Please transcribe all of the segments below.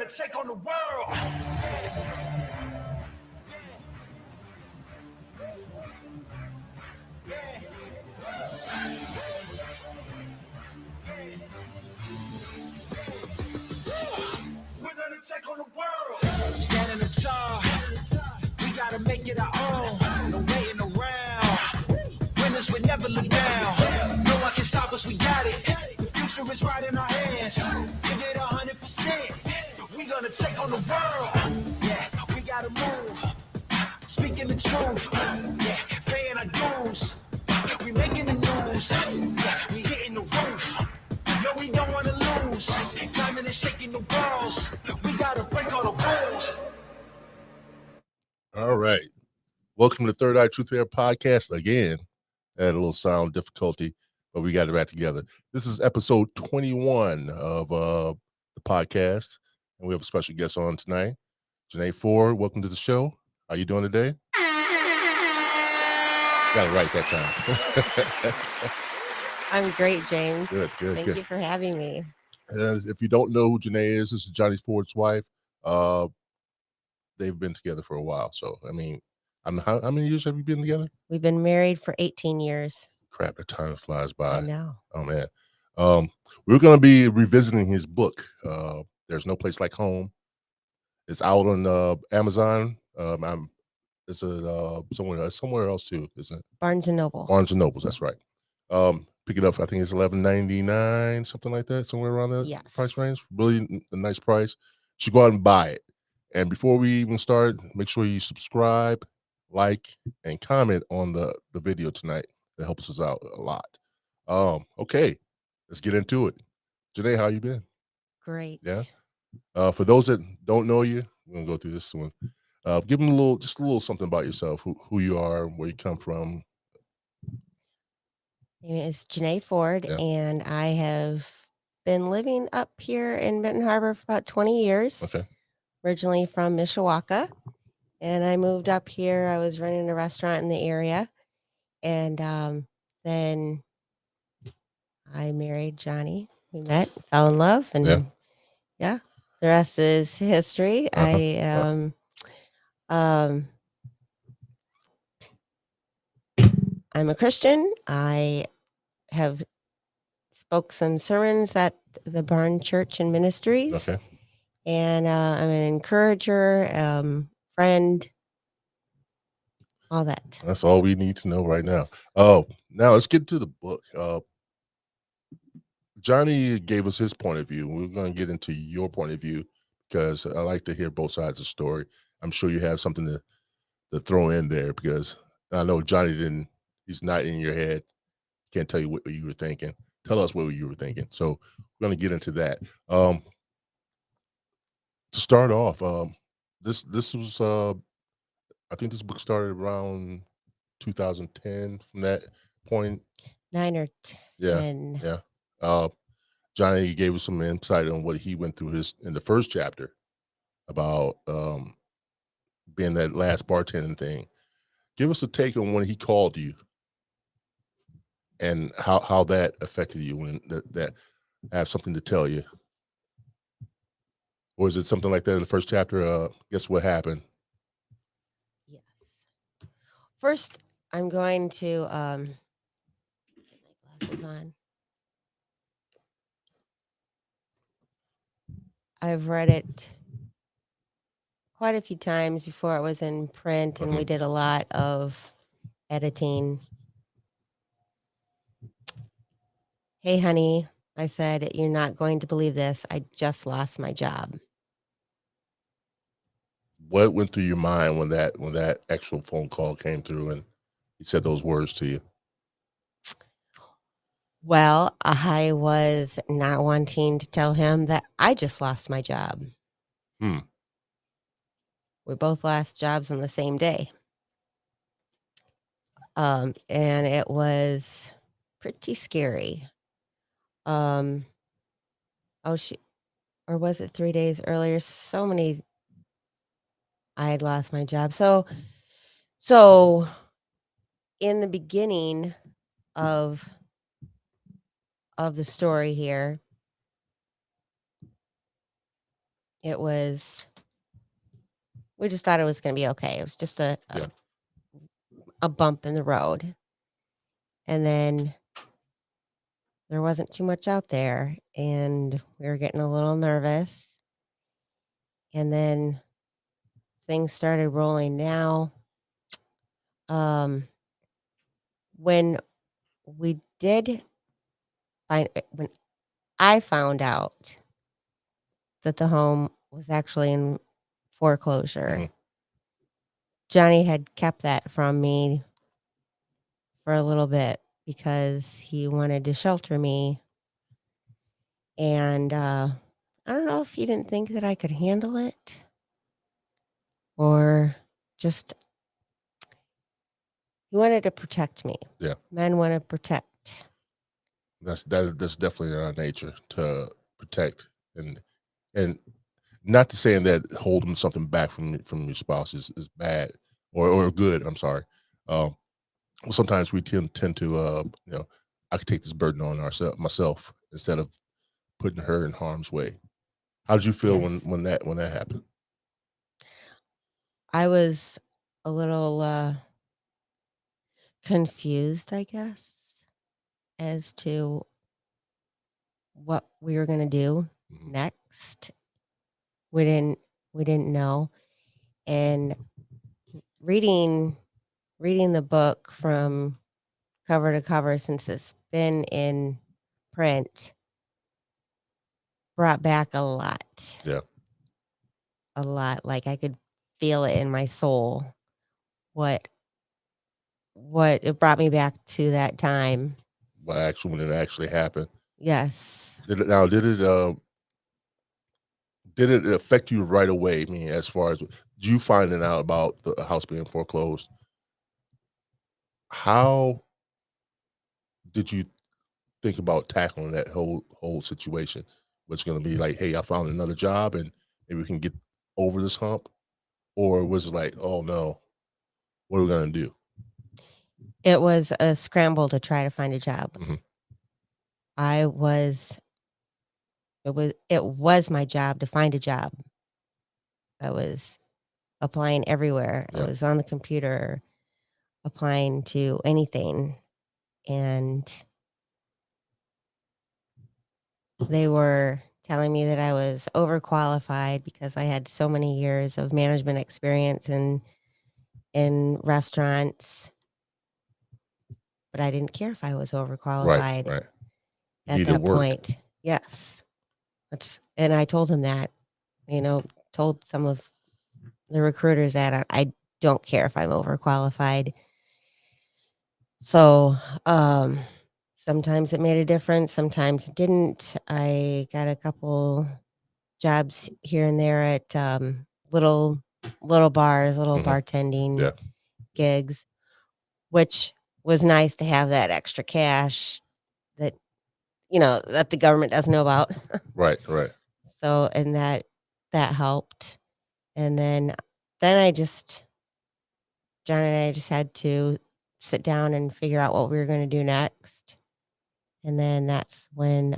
gonna take on the world. We're gonna take on the world. Standing tall, we gotta make it our own. No waiting around. Winners will never look down. No one can stop us, we got it. The future is right in our hands. Give it 100%. We gonna take on the world. Yeah, we gotta move. Speaking the truth. Yeah, paying our dues. We making the news. Yeah, we hitting the roof. No, we don't wanna lose. Climbing and shaking the walls. We gotta break all the rules. All right. Welcome to Third Eye Truth Air podcast again. Had a little sound difficulty, but we got it back together. This is episode 21 of the podcast, and we have a special guest on tonight, Janae Ford. Welcome to the show. How you doing today? Got it right that time. I'm great, James. Good. Thank you for having me. If you don't know who Janae is, this is Johnny Ford's wife. They've been together for a while. So, I mean, how many years have you been together? We've been married for 18 years. Crap, the time flies by. I know. Oh, man. We're going to be revisiting his book, There's No Place Like Home. It's out on Amazon. It's somewhere else too, isn't it? Barnes & Noble. Barnes & Nobles, that's right. Pick it up. I think it's $11.99, something like that, somewhere around that price range. Really a nice price. You should go out and buy it. And before we even start, make sure you subscribe, like, and comment on the video tonight. That helps us out a lot. Okay, let's get into it. Janae, how you been? Great. Yeah. For those that don't know you, we're gonna go through this one. Give them a little something about yourself, who you are, where you come from. It's Janae Ford, and I have been living up here in Benton Harbor for about 20 years. Okay. Originally from Mishawaka, and I moved up here. I was running a restaurant in the area, and then I married Johnny. We met, fell in love, and the rest is history. I'm a Christian. I have spoke some sermons at the Barn Church and Ministries. Okay. And I'm an encourager, friend, all that. That's all we need to know right now. Oh, now let's get to the book. Johnny gave us his point of view. We're going to get into your point of view because I like to hear both sides of the story. I'm sure you have something to throw in there because I know Johnny he's not in your head. Can't tell you what you were thinking. Tell us what you were thinking. So we're going to get into that. To start off, this was I think this book started around 2010. From that point, 9 or 10. Yeah. Johnny gave us some insight on what he went through in the first chapter about being that last bartending thing. Give us a take on when he called you and how that affected you when that have something to tell you. Or is it something like that in the first chapter? Guess what happened? Yes. First, I'm going to get my glasses on. I've read it quite a few times before it was in print, and we did a lot of editing. Hey, honey, I said, you're not going to believe this. I just lost my job. What went through your mind when that actual phone call came through and he said those words to you? Well, I was not wanting to tell him that I just lost my job. We both lost jobs on the same day. And it was pretty scary. Or was it 3 days earlier? I had lost my job. So in the beginning of the story here, it was, we just thought it was going to be okay. It was just a bump in the road. And then there wasn't too much out there, and we were getting a little nervous. And then things started rolling. Now, when we did when I found out that the home was actually in foreclosure, Johnny had kept that from me for a little bit because he wanted to shelter me. And I don't know if he didn't think that I could handle it, or just he wanted to protect me. Yeah. Men want to protect. That's definitely in our nature to protect, and not to saying that holding something back from your spouse is bad or good. I'm sorry. Sometimes we tend to I could take this burden on myself instead of putting her in harm's way. How did you feel when that happened? I was a little confused, I guess, as to what we were going to do next. We didn't know. And reading the book from cover to cover, since it's been in print, brought back a lot. Yeah. A lot. Like I could feel it in my soul. What it brought me back to that time. When it actually happened. Yes. Did it affect you right away? I mean, as far as you finding out about the house being foreclosed, how did you think about tackling that whole situation? Was going to be like, hey, I found another job and maybe we can get over this hump? Or was it like, oh no, what are we going to do? It was a scramble to try to find a job. It was my job to find a job. I was applying everywhere. I was on the computer applying to anything. And they were telling me that I was overqualified because I had so many years of management experience in restaurants. But I didn't care if I was overqualified at that point. Yes. And I told him that, told some of the recruiters that I don't care if I'm overqualified. So sometimes it made a difference, sometimes it didn't. I got a couple jobs here and there at little bars, little bartending gigs, which was nice to have that extra cash that that the government doesn't know about. Right. So, and that helped. And then John and I just had to sit down and figure out what we were going to do next. And then that's when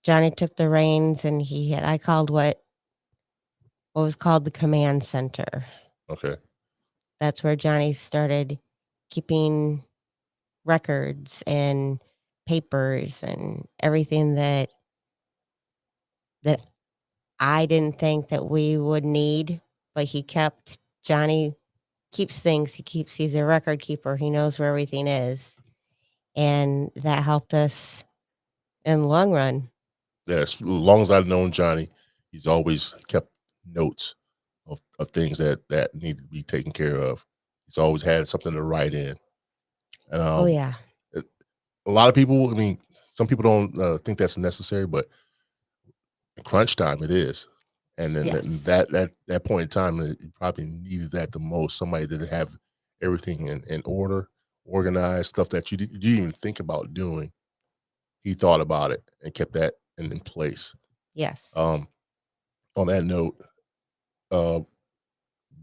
Johnny took the reins, and I called what was called the command center. Okay. That's where Johnny started keeping records and papers and everything that I didn't think that we would need, but Johnny keeps things. He's a record keeper. He knows where everything is. And that helped us in the long run. Yes. As long as I've known Johnny, he's always kept notes of things that need to be taken care of. He's always had something to write in. And, oh yeah. A lot of people, I mean, some people don't think that's necessary, but in crunch time it is. And then that point in time, you probably needed that the most. Somebody that have everything in order, organized, stuff that you didn't even think about doing. He thought about it and kept that in place. Yes. On that note,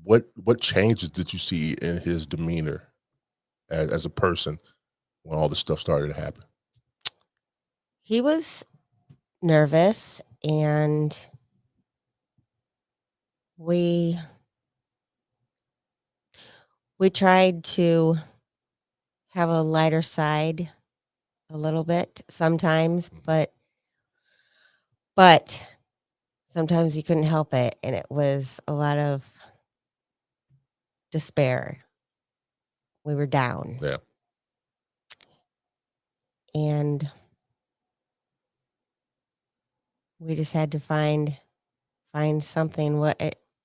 what changes did you see in his demeanor as a person when all this stuff started to happen? He was nervous, and we tried to have a lighter side a little bit sometimes, but sometimes you couldn't help it, and it was a lot of despair. We were down. Yeah. And we just had to find something.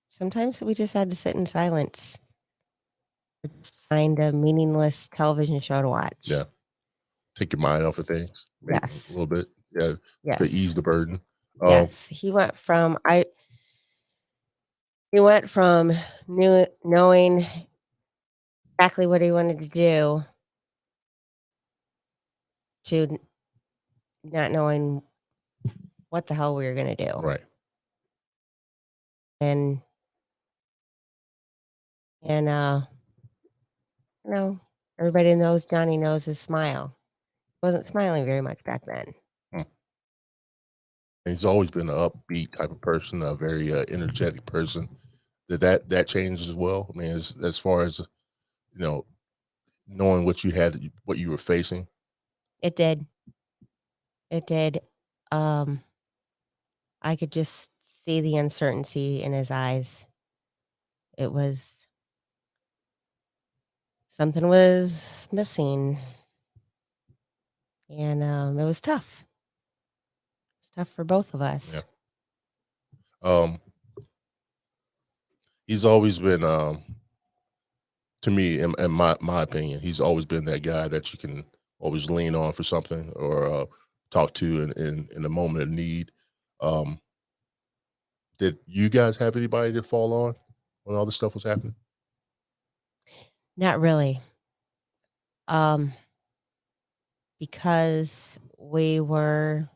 Sometimes we just had to sit in silence, find a meaningless television show to watch. Yeah. Take your mind off of things. Yes. A little bit. Yeah. Yes. To ease the burden. Yes. He went from knowing exactly what he wanted to do to not knowing what the hell we were going to do. Right. And everybody knows Johnny knows his smile. He wasn't smiling very much back then. And he's always been an upbeat type of person, a very energetic person. Did that change as well? I mean, as far as knowing what you were facing. It did. I could just see the uncertainty in his eyes. It was something was missing, and it was tough. It's tough for both of us. Yeah. He's always been, to me, in my opinion, he's always been that guy that you can always lean on for something or talk to in a moment of need. Did you guys have anybody to fall on when all this stuff was happening? Not really. Because we're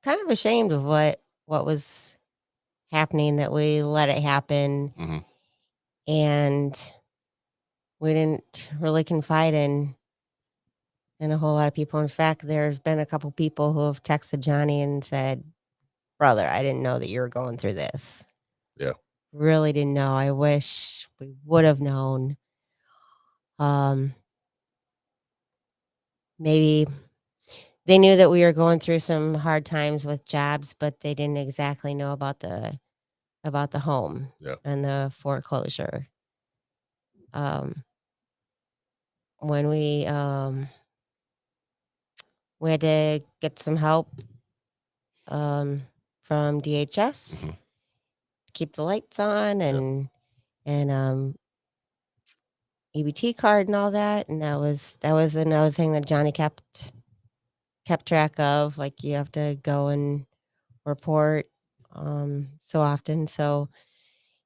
kind of ashamed of what was happening, that we let it happen. Mm-hmm. And we didn't really confide in a whole lot of people. In fact, there's been a couple people who have texted Johnny and said, "Brother, I didn't know that you were going through this." Yeah. Really didn't know. I wish we would have known. Maybe they knew that we were going through some hard times with jobs, but they didn't exactly know about the home and the foreclosure. When we had to get some help from DHS, Mm-hmm. keep the lights on and EBT card and all that, and that was another thing that Johnny kept track of. Like, you have to go and report so often. So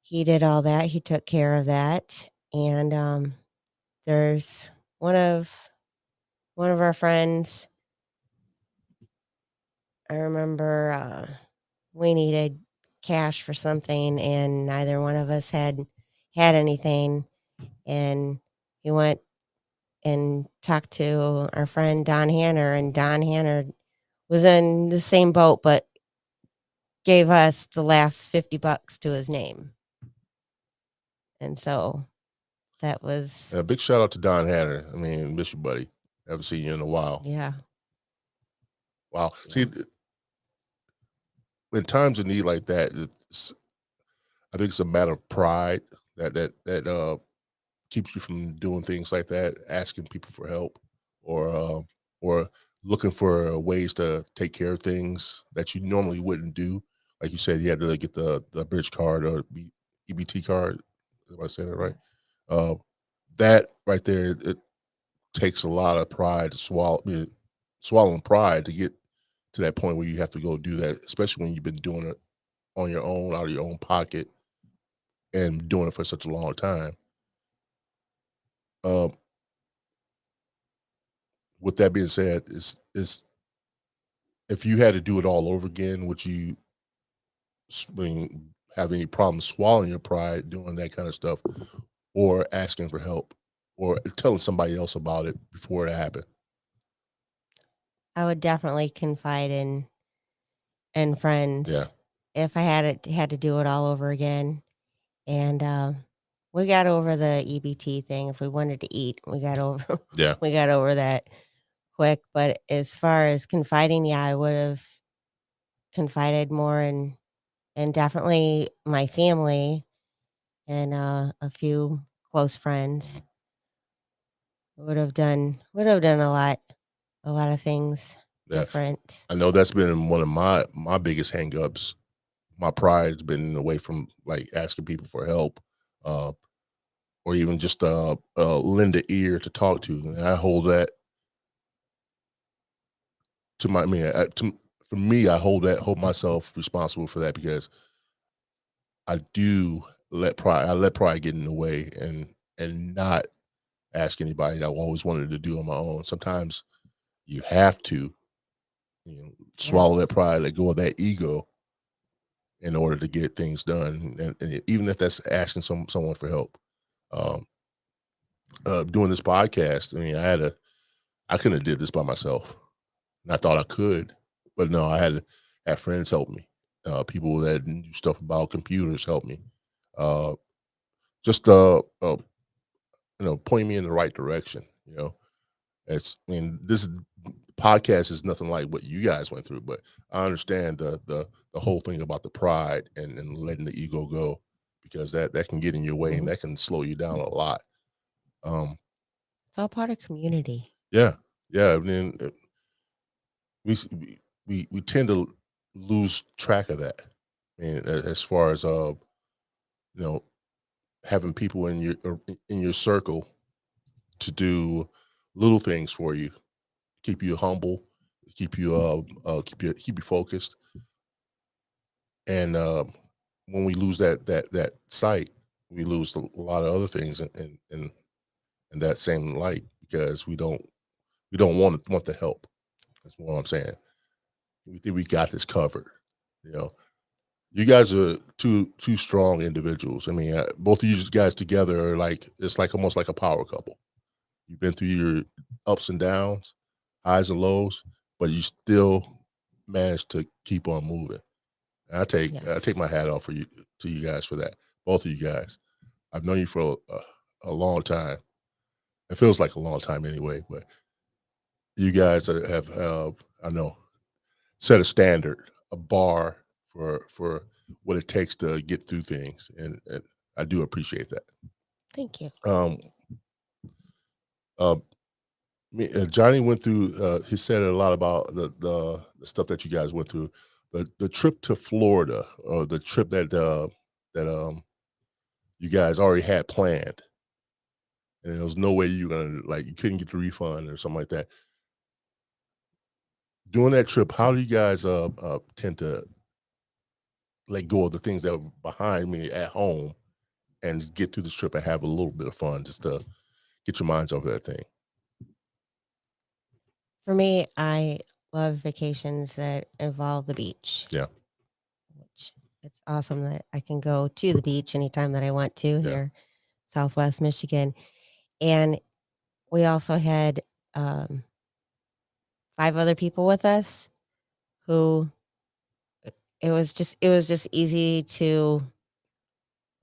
he did all that. He took care of that. And there's one of our friends. I remember we needed cash for something, and neither one of us had anything. And he went and talked to our friend Don Hanner, and Don Hanner was in the same boat, but gave us the last $50 to his name. And so that was a big shout out to Don Hanner. I mean, miss you, buddy. Haven't seen you in a while. Yeah. Wow. Yeah. See, in times of need like that, I think it's a matter of pride that keeps you from doing things like that, asking people for help, or looking for ways to take care of things that you normally wouldn't do. Like you said, you had to get the bridge card or EBT card. Am I saying that right? Yes. That right there, it takes a lot of pride to swallowing pride to get to that point where you have to go do that, especially when you've been doing it on your own, out of your own pocket, and doing it for such a long time. With that being said, is if you had to do it all over again, would you have any problems swallowing your pride, doing that kind of stuff, or asking for help, or telling somebody else about it before it happened? I would definitely confide in friends. Yeah. if I had to do it all over again. And we got over the EBT thing. If we wanted to eat, we got over Yeah. we got over that quick. But as far as confiding, yeah, I would have confided more and definitely my family and a few close friends would have done a lot of things Yeah. different. I know that's been one of my biggest hangups. My pride's been away from like asking people for help, or even just lend an ear to talk to. And I hold that to my, I mean, for me, I hold myself responsible for that because I do let pride get in the way and not ask anybody that I always wanted to do on my own. Sometimes you have to, swallow that Yes. pride, let go of that ego in order to get things done. And even if that's asking someone for help. Um, doing this podcast, I mean, I couldn't have did this by myself. And I thought I could, but no, I had to have friends help me. People that knew stuff about computers help me. Uh, just point me in the right direction. I mean, this podcast is nothing like what you guys went through, but I understand the whole thing about the pride and letting the ego go, because that can get in your way and that can slow you down a lot. It's all part of community. Yeah, yeah. I mean, we tend to lose track of that. I mean, as far as having people in your circle to do little things for you, keep you humble, keep you keep you focused. And when we lose that sight, we lose a lot of other things in that same light, because we don't want the help. That's what I'm saying. We think we got this covered. You guys are two strong individuals. I mean, both of you guys together are like, it's like almost like a power couple. You've been through your ups and downs, highs and lows, but you still managed to keep on moving. And I take my hat off to you guys for that. Both of you guys. I've known you for a long time. It feels like a long time anyway, but you guys have I know, set a standard, a bar for what it takes to get through things, and I do appreciate that. Thank you. Johnny went through. He said a lot about the stuff that you guys went through. The trip to Florida, or the trip that you guys already had planned, and there was no way you were gonna, like, you couldn't get the refund or something like that. During that trip, how do you guys tend to let go of the things that were behind me at home and get through the trip and have a little bit of fun, just to get your minds off that thing? For me, I love vacations that involve the beach. Yeah. Which it's awesome that I can go to the beach anytime that I want to here, Southwest Michigan. And we also had 5 other people with us who it was just easy to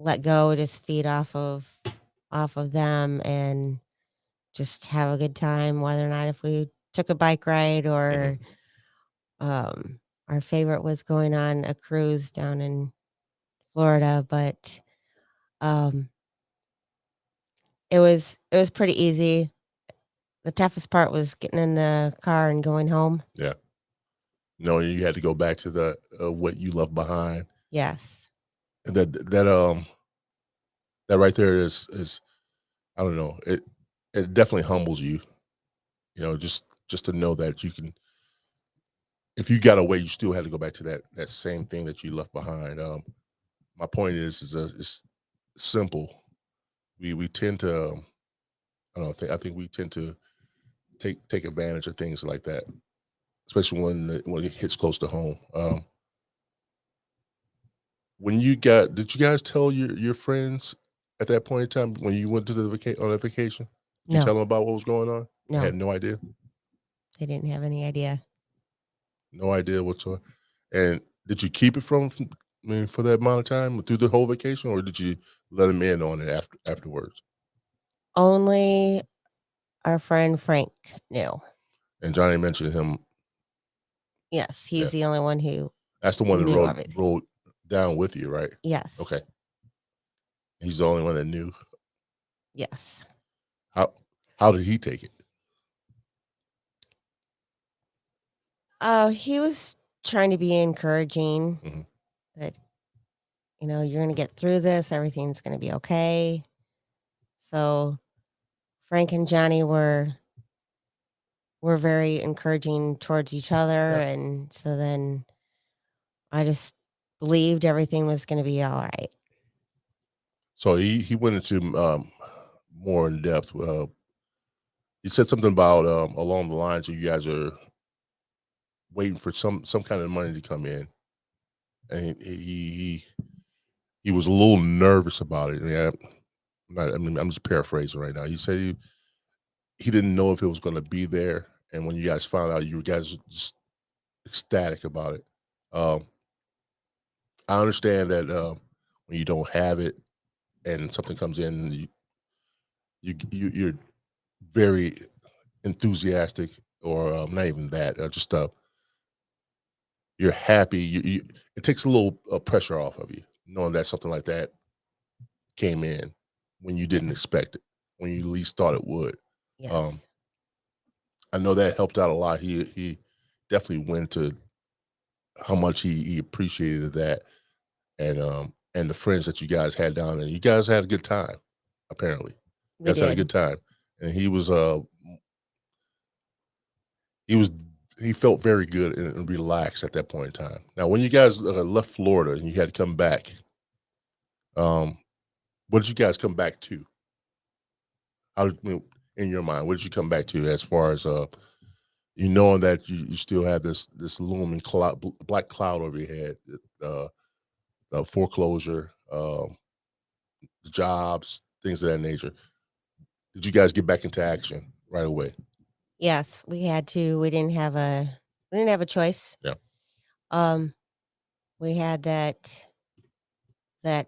let go, just feed off of them and just have a good time, whether or not if we took a bike ride or our favorite was going on a cruise down in Florida, but it was pretty easy. The toughest part was getting in the car and going home. Yeah. No, you had to go back to the what you left behind. Yes. And that right there is I don't know, it definitely humbles you. Just to know that you can, if you got away, you still had to go back to that same thing that you left behind. My point is simple. We tend to, I think we tend to take advantage of things like that, especially when it hits close to home. Did you guys tell your friends at that point in time when you went to on that vacation? Did you No. tell them about what was going on? No. They had no idea. They didn't have any idea. No idea whatsoever. And Did you keep it from? I mean, for that amount of time through the whole vacation, or did you let him in on it afterwards? Only our friend Frank knew. And Johnny mentioned him. Yes, he's the only one who. That's the one that rode down with you, right? Yes. Okay. He's the only one that knew. Yes. How did he take it? He was trying to be encouraging that, you're going to get through this. Everything's going to be okay. So Frank and Johnny were very encouraging towards each other. Yeah. And so then I just believed everything was going to be all right. So he went into more in depth. He said something about along the lines of you guys are waiting for some kind of money to come in, and he was a little nervous about it. I'm just paraphrasing right now. He said he didn't know if it was going to be there, and when you guys found out, you guys were just ecstatic about it. I understand that when you don't have it and something comes in, you're very enthusiastic, or not even that, just you're happy. It takes a little pressure off of you, knowing that something like that came in when you didn't expect it, when you least thought it would. Yes. I know that helped out a lot. He definitely went to how much he appreciated that, and the friends that you guys had down there. You guys had a good time, apparently. You guys had a good time, and he felt very good and relaxed at that point in time. Now, when you guys left Florida and you had to come back, what did you guys come back to? In your mind, what did you come back to as far as knowing that you still had this looming black cloud over your head, the foreclosure, jobs, things of that nature? Did you guys get back into action right away? Yes, we had to. We didn't have a choice. Yeah. We had that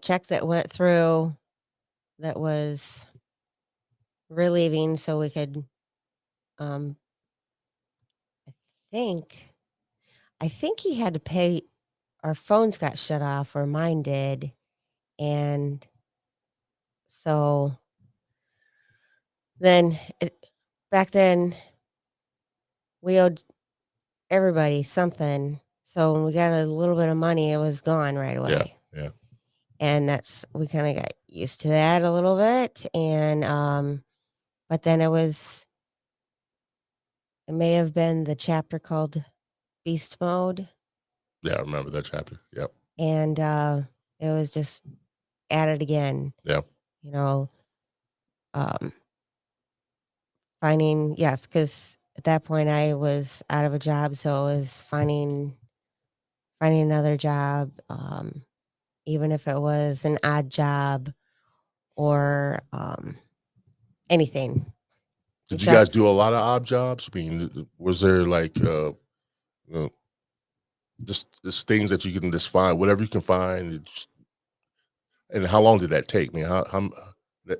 check that went through that was relieving, so we could I think he had to pay. Our phones got shut off, or mine did, and so then back then we owed everybody something. So when we got a little bit of money, it was gone right away. Yeah. And we kind of got used to that a little bit. And but then it may have been the chapter called Beast Mode. Yeah, I remember that chapter. Yep. And it was just added again. Yeah. Finding, yes, because at that point I was out of a job, so it was finding another job, even if it was an odd job or anything. Did you guys do a lot of odd jobs? I mean, was there like just things that you can just find, whatever you can find, and how long did that take? I mean,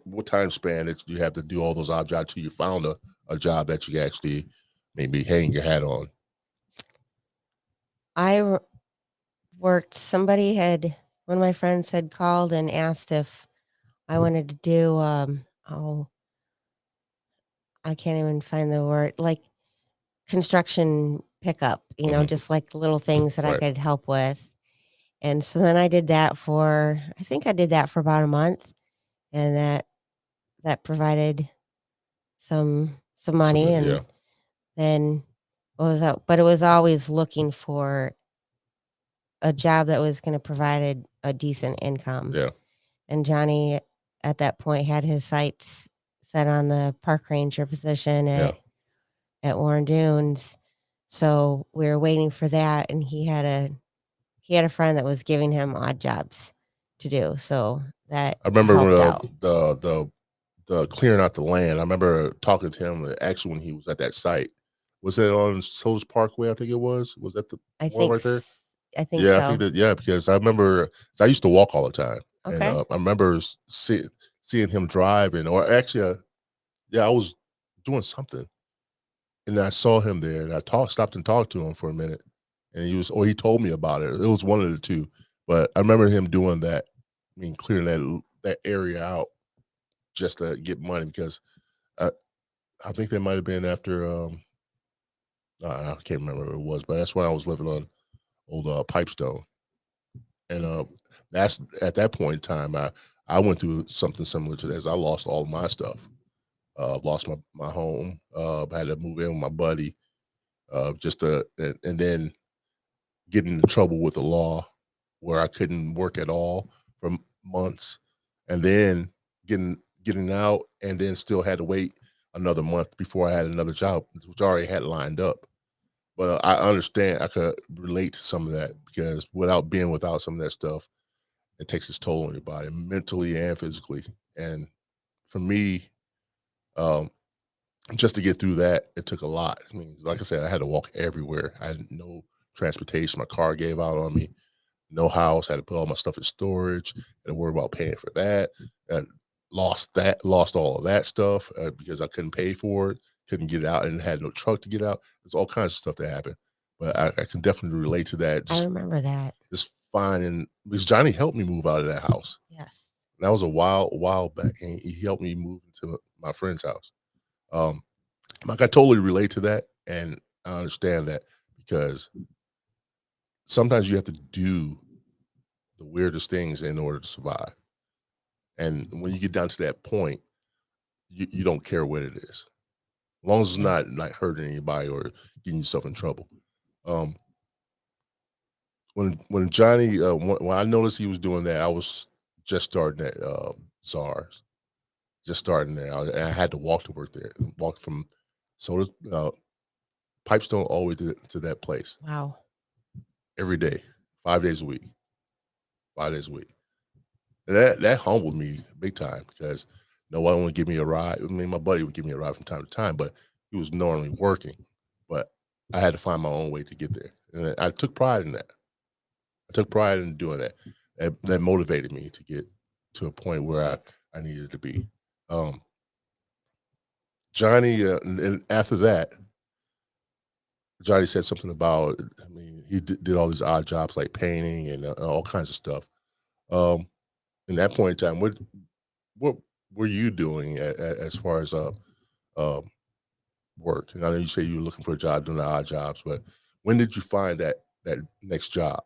what time span did you have to do all those odd jobs till you found a job that you actually maybe hang your hat on? I worked. One of my friends had called and asked if I wanted to do I can't even find the word, like construction pickup, just like little things that I could help with. And so then I did that I think I did that for about a month, and that provided some money. And then but it was always looking for a job that was going to provide a decent income. Yeah. And Johnny at that point had his sights set on the park ranger position at Warren Dunes. So we were waiting for that, and he had a friend that was giving him odd jobs to do. So that I remember when the clearing out the land. I remember talking to him actually when he was at that site. Was that on Soldiers Parkway? I think it was. Was that the one right there? I think Yeah, I so. think that because I remember I used to walk all the time, and Okay. I remember seeing him driving, or actually, I was doing something, and I saw him there, and I stopped and talked to him for a minute, and he told me about it. It was one of the two, but I remember him doing that. I mean, clearing that area out just to get money because I I think that might have been after I can't remember what it was, but that's when I was living on old Pipestone, and that's at that point in time I went through something similar to this. I lost all of my stuff. Lost my home. I had to move in with my buddy. And then getting into trouble with the law, where I couldn't work at all for months, and then getting out, and then still had to wait another month before I had another job, which I already had lined up. But I understand. I could relate to some of that because without some of that stuff, it takes its toll on your body, mentally and physically. And for me, um, just to get through that, it took a lot. I mean, like I said, I had to walk everywhere. I had no transportation. My car gave out on me. No house. I had to put all my stuff in storage. Had to worry about paying for that. And lost all of that stuff because I couldn't pay for it. Couldn't get out, and had no truck to get out. There's all kinds of stuff that happened. But I can definitely relate to that. I remember that. Just finding, because Johnny helped me move out of that house. Yes. And that was a while back, and he helped me move into my friend's house. Like I totally relate to that, and I understand that because sometimes you have to do the weirdest things in order to survive. And when you get down to that point, you don't care what it is, as long as it's Yeah. not hurting anybody or getting yourself in trouble. Um, when Johnny, when I noticed he was doing that, I was just starting at SARS, just starting there, and I had to walk to work there, walk from Soda Pipestone all the way to that place Wow. every day, 5 days a week, 5 days a week. And that humbled me big time because no one would give me a ride. I mean, my buddy would give me a ride from time to time, but he was normally working. But I had to find my own way to get there, and I took pride in that. I took pride in doing that. That motivated me to get to a point where I needed to be. Um, Johnny, and after that, Johnny said something about. I mean, he did all these odd jobs like painting and all kinds of stuff. In that point in time, what were you doing as far as um, work? And I know you say you were looking for a job, doing the odd jobs, but when did you find that next job?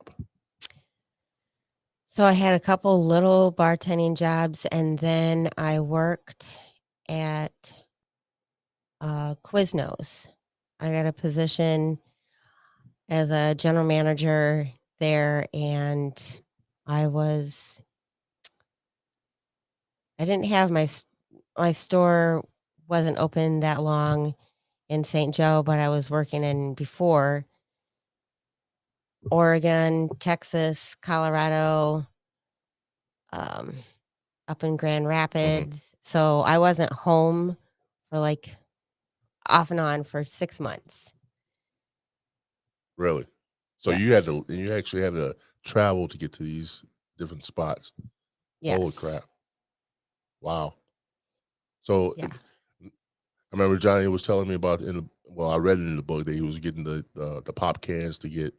So I had a couple little bartending jobs, and then I worked at Quiznos. I got a position as a general manager there, and I didn't have my store wasn't open that long in St. Joe, but I was working in before Oregon, Texas, Colorado, um, up in Grand Rapids. So I wasn't home for like off and on for 6 months. Really? So Yes. you actually had to travel to get to these different spots. Yes. Holy crap! Wow. So Yeah. I remember Johnny was telling me about I read it in the book that he was getting the pop cans to get,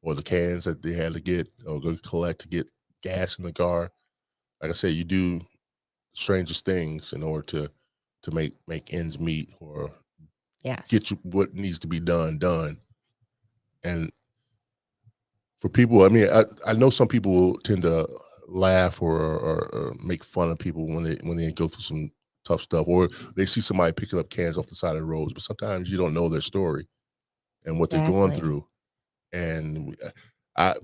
or the cans that they had to get or go collect to get gas in the car. Like I said, you do strangest things in order to make ends meet or Yes. get you what needs to be done. And for people, I mean, I know some people tend to laugh or make fun of people when they go through some tough stuff, or they see somebody picking up cans off the side of the roads. But sometimes you don't know their story and what they're going Exactly. through. And I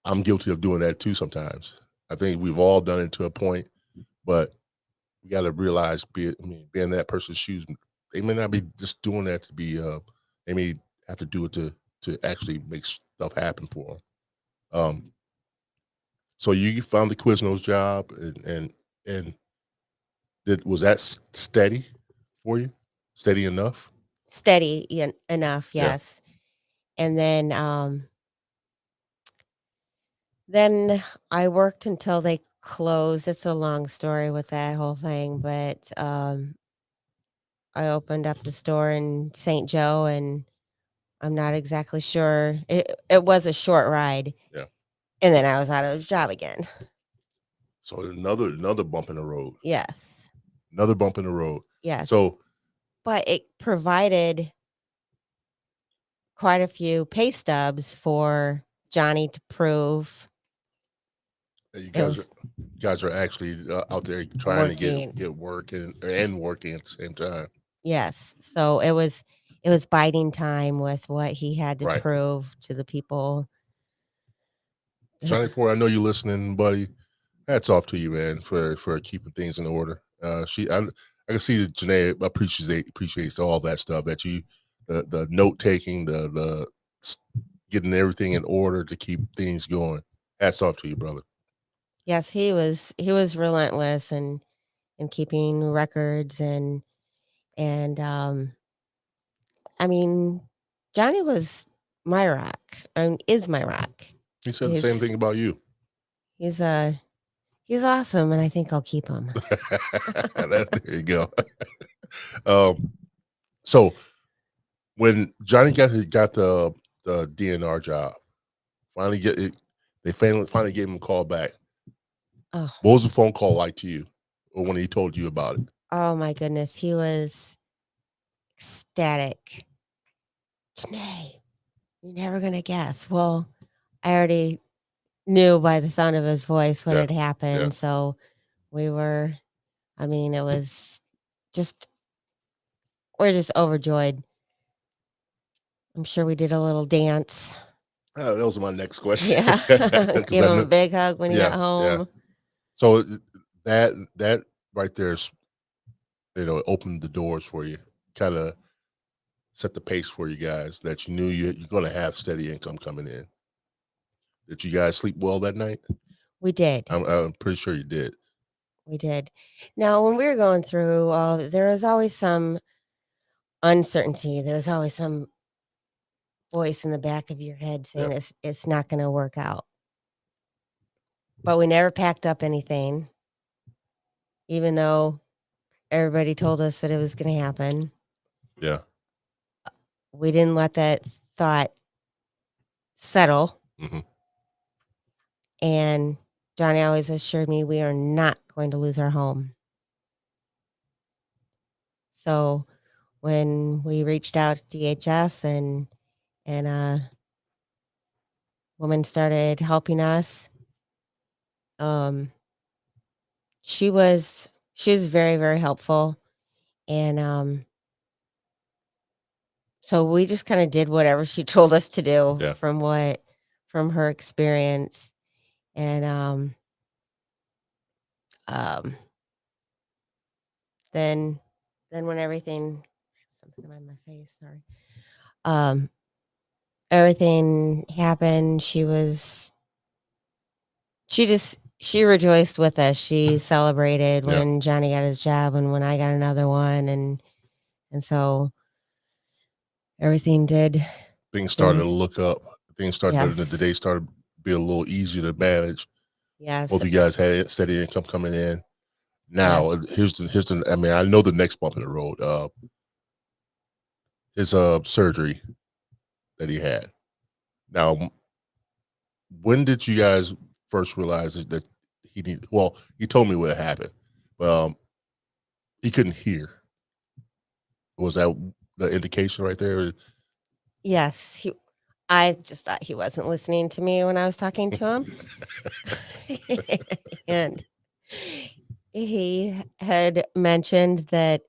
I'm guilty of doing that too sometimes. I think we've all done it to a point, but we got to realize, being in that person's shoes, they may not be just doing that to be. They may have to do it to actually make stuff happen for them. Um, so you found the Quiznos job, and was that steady for you? Steady enough? Steady enough, Yeah. yes. And then Then I worked until they closed. It's a long story with that whole thing, but I opened up the store in St. Joe, and I'm not exactly sure. It was a short ride. Yeah. And then I was out of a job again. So another bump in the road. Yes. Another bump in the road. Yes. So, but it provided quite a few pay stubs for Johnny to prove you guys are actually out there trying to get work and working at the same time. Yes. So it was biding time with what he had to prove to the people. Johnny Ford, I know you listening, buddy. Hats off to you, man, for keeping things in order. I can see that Janae appreciates all that stuff that you, the note taking, the getting everything in order to keep things going. Hats off to you, brother. Yes, he was relentless in keeping records and I mean, Johnny was my rock. Is my rock. He said the same thing about you. He's awesome, and I think I'll keep him. There you go. So when Johnny got the DNR job, they finally gave him a call back. Oh. What was the phone call like to you, or when he told you about it? Oh my goodness, he was ecstatic. Janae, you're never gonna guess. Well, I already knew by the sound of his voice what had happened. Yeah. So we were, it was we're just overjoyed. I'm sure we did a little dance. That was my next question. Yeah. Give him a big hug when he got home. Yeah. So that right there, opened the doors for you, kind of set the pace for you guys that you knew you're going to have steady income coming in. Did you guys sleep well that night? We did. I'm pretty sure you did. We did. Now, when we were going through, there was always some uncertainty. There's always some voice in the back of your head saying it's not going to work out. But we never packed up anything, even though everybody told us that it was going to happen. Yeah. We didn't let that thought settle. Mm-hmm. And Johnny always assured me we are not going to lose our home. So when we reached out to DHS and a woman started helping us, she was very, very helpful. And so we just kind of did whatever she told us to do from her experience. And then when everything, something on my face, sorry. Everything happened. She rejoiced with us. She celebrated when Johnny got his job and when I got another one. And so everything did. Things started to look up. Things started, the day started to be a little easier to manage. Yes. Both of you guys had steady income coming in. Now, here's the, I know the next bump in the road, his surgery that he had. Now, when did you guys first realize that he told me what happened, but he couldn't hear. Was that the indication right there? Yes. I just thought he wasn't listening to me when I was talking to him. And he had mentioned that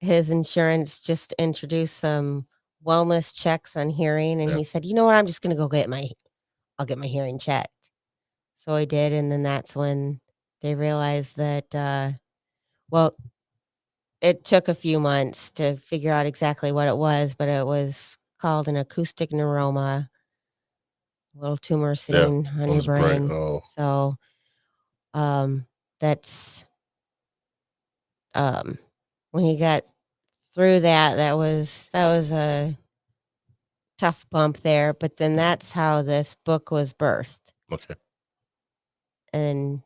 his insurance just introduced some wellness checks on hearing. And he said, you know what, I'm just going to go I'll get my hearing checked. So I did. And then that's when they realized that, it took a few months to figure out exactly what it was, but it was called an acoustic neuroma, a little tumor sitting on your brain. Oh. So that's when he got through that was a tough bump there, but then that's how this book was birthed. Okay. and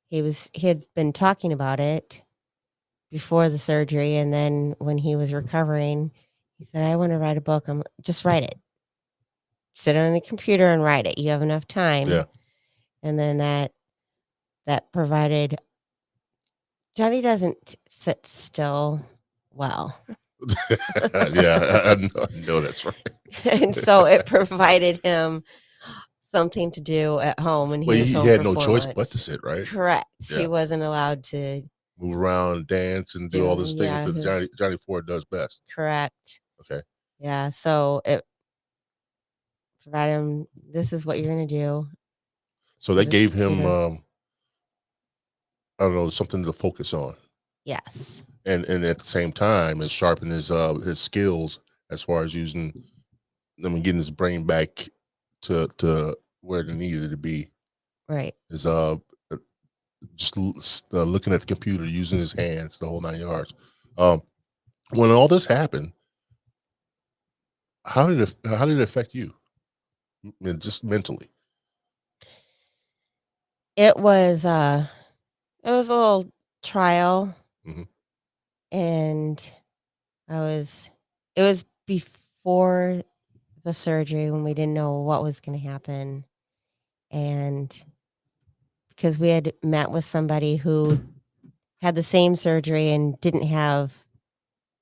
he had been talking about it before the surgery, and then when he was recovering, he said, "I want to write a book." Just write it. Sit on the computer and write it. You have enough time. Yeah. And then that provided. Johnny doesn't sit still well. Yeah, I know that's right. And so it provided him something to do at home, and he was home had for no 4 choice months. but to sit, right? Correct. Yeah. He wasn't allowed to move around, dance, and do all those things that Johnny Ford does best. Correct. Okay. Yeah. So it provided him, this is what you're going to do. So they gave him, I don't know, something to focus on. Yes. And at the same time, it sharpened his skills as far as using, getting his brain back to where it needed to be. Right. Is just looking at the computer, using his hands, the whole 9 yards. When all this happened, how did it affect you, just mentally? It was a little trial, and it was before the surgery when we didn't know what was going to happen, and because we had met with somebody who had the same surgery and didn't have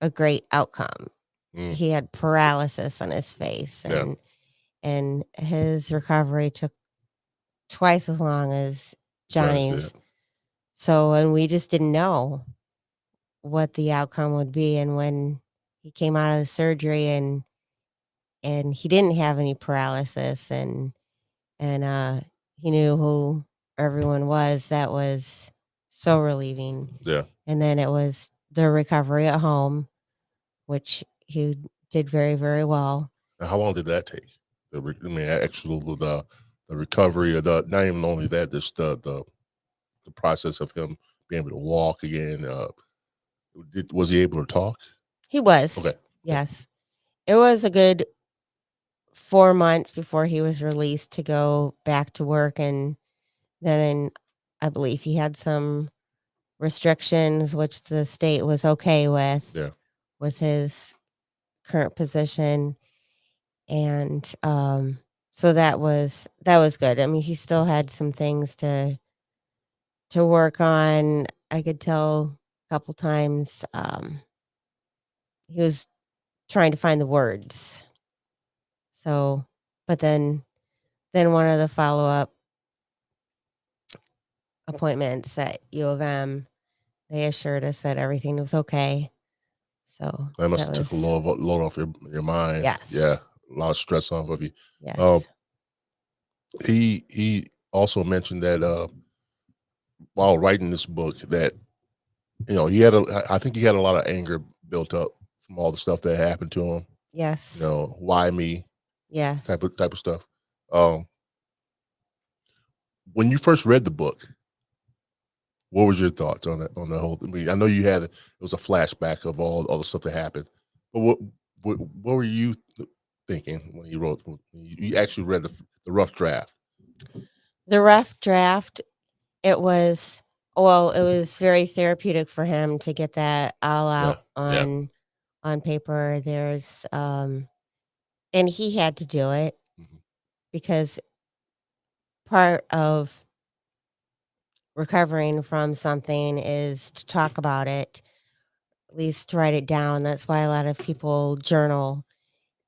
a great outcome. He had paralysis on his face, and his recovery took twice as long as Johnny's. So, and we just didn't know what the outcome would be. And when he came out of the surgery and he didn't have any paralysis, and he knew who everyone was, that was so relieving. Yeah. And then it was the recovery at home, which he did very, very well. And how long did that take? Actually, the recovery, or not even only that, just the process of him being able to walk again. Was he able to talk? He was. Okay. Yes. It was a good 4 months before he was released to go back to work, and then I believe he had some restrictions, which the state was okay with. Yeah. With his current position, and so that was good. I mean, he still had some things to work on. I could tell a couple times he was trying to find the words. So, but then one of the follow-up appointments at U of M, they assured us that everything was okay. So that must have took a load off your mind. Yes. Yeah. A lot of stress off of you. Yes. He also mentioned that while writing this book, that I think he had a lot of anger built up from all the stuff that happened to him. Yes. Why me? Yes. Type of stuff. When you first read the book, what was your thoughts on that? On the whole, I know you had it was a flashback of all the stuff that happened, but what were you thinking when you wrote? When you actually read the rough draft? The rough draft, it was very therapeutic for him to get that all out on paper. There's and he had to do it because part of recovering from something is to talk about it, at least to write it down. That's why a lot of people journal.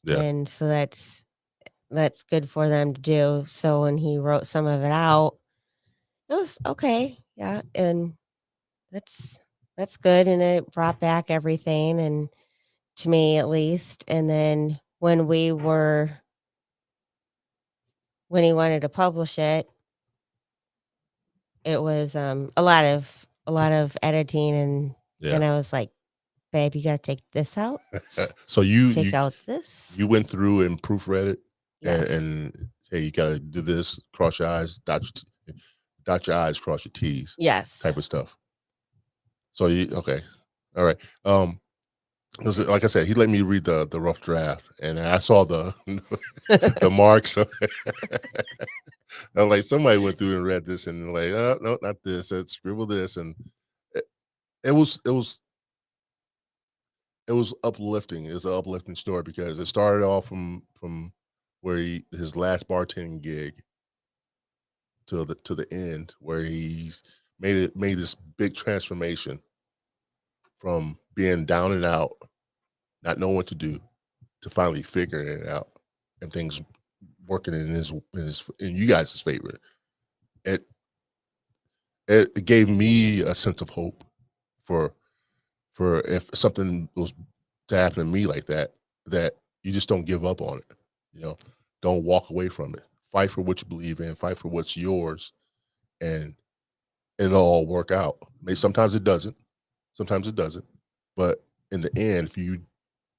Yeah. And so that's good for them to do. So when he wrote some of it out, it was okay. Yeah. And that's good. And it brought back everything, and to me at least. And then when he wanted to publish it, it was a lot of editing, and I was like, babe, you got to take this out. So you take out this. You went through and proofread it. Yes. And hey, you got to do this. Cross your I's, dot your I's, cross your T's. Yes. Type of stuff. So okay, all right. Because, like I said, he let me read the rough draft, and I saw the the marks. I was like, somebody went through and read this, and like, oh, no, not this. Let's scribble this, and it, it was uplifting. It was an uplifting story because it started off from where his last bartending gig to the end, where he's made this big transformation from being down and out, not knowing what to do, to finally figuring it out, and things working in you guys' favor. It gave me a sense of hope for if something was to happen to me like that, that you just don't give up on it. You know, don't walk away from it. Fight for what you believe in. Fight for what's yours, and it'll all work out. Maybe sometimes it doesn't. Sometimes it doesn't. But in the end, if you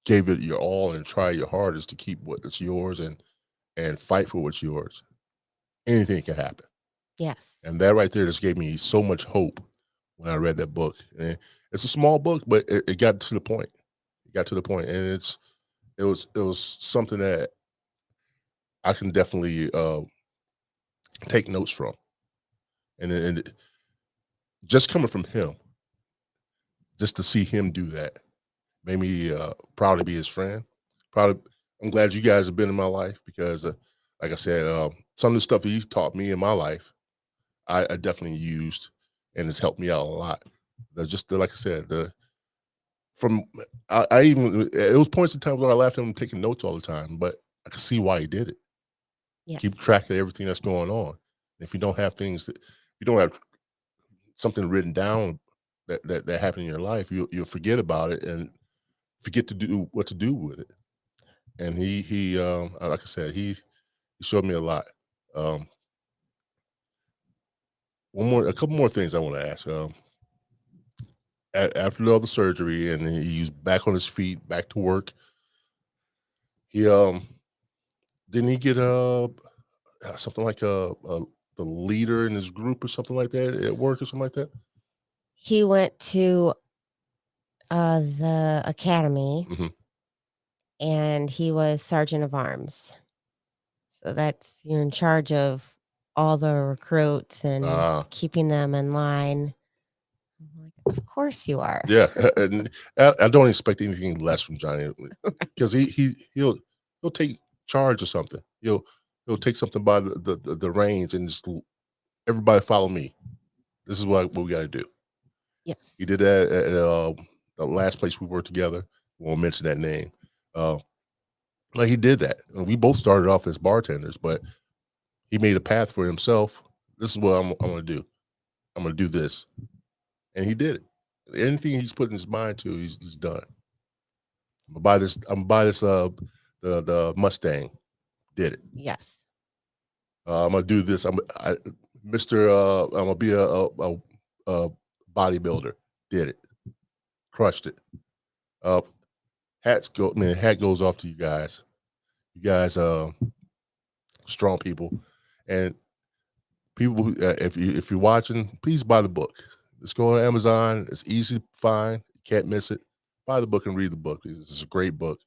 gave it your all and try your hardest to keep what's yours and fight for what's yours, anything can happen. Yes. And that right there just gave me so much hope when I read that book. And it's a small book, but it got to the point. It got to the point, and it was something that I can definitely take notes from. And just coming from him, just to see him do that, made me proud to be his friend. I'm glad you guys have been in my life because, like I said, some of the stuff he's taught me in my life, I definitely used, and it's helped me out a lot. Just like I said, I even, it was points in times where I laughed at him taking notes all the time, but I could see why he did it. Yes. Keep track of everything that's going on. If you don't have something written down that happened in your life, you'll forget about it and forget to do what to do with it. And he like I said, he showed me a lot. A couple more things I want to ask. After all the surgery and he's back on his feet, back to work, he didn't he get something like the leader in his group or something like that at work or something like that? He went to the academy, and he was sergeant of arms. So that's, you're in charge of all the recruits and keeping them in line. I'm like, of course you are. Yeah, and I don't expect anything less from Johnny, because he'll take charge of something. He'll take something by the reins and just, everybody follow me. This is what we got to do. Yes. He did that at the last place we worked together. We won't mention that name. Like, he did that. And we both started off as bartenders, but he made a path for himself. This is what I'm going to do. I'm going to do this. And he did it. Anything he's put in his mind to, he's done. I'm gonna buy this the Mustang. Did it. Yes. I'm gonna do this. I'm gonna be a bodybuilder. Did it. Crushed it. Hat goes off to you guys. You guys strong people, and people, if you're watching, please buy the book. Let's go on Amazon. It's easy to find. You can't miss it. Buy the book and read the book. It's a great book.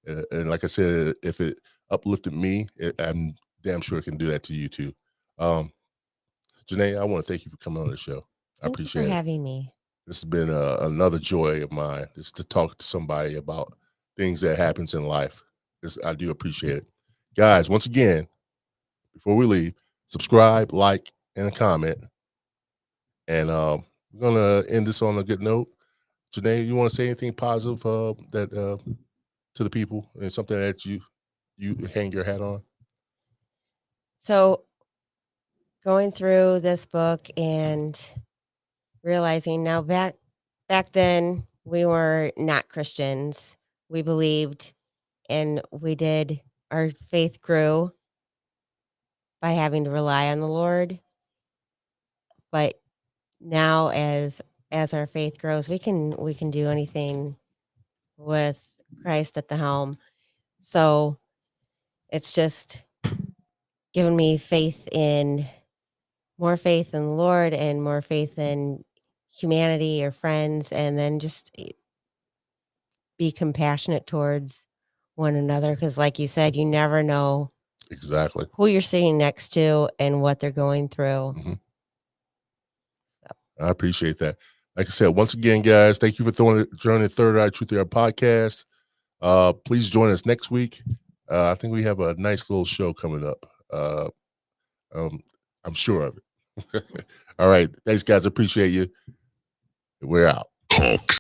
And like I said, if it uplifted me, I'm damn sure it can do that to you too. Janae, I want to thank you for coming on the show. I appreciate it. Thank you for having me. This has been another joy of mine, just to talk to somebody about things that happens in life. I do appreciate it. Guys, once again, before we leave, subscribe, like, and comment. And we're gonna end this on a good note. Janae, you want to say anything positive that to the people, and something that you hang your hat on? So, going through this book and realizing now, back then we were not Christians. We believed, and our faith grew by having to rely on the Lord. But now, as our faith grows, we can do anything with Christ at the helm. So it's just given me more faith in the Lord, and more faith in humanity or friends, and then just be compassionate towards one another. Because like you said, you never know exactly who you're sitting next to and what they're going through. Mm-hmm. So. I appreciate that. Like I said, once again, guys, thank you for joining the Third Eye Truth Era podcast. Please join us next week. I think we have a nice little show coming up. I'm sure of it. All right. Thanks, guys. Appreciate you. We're out.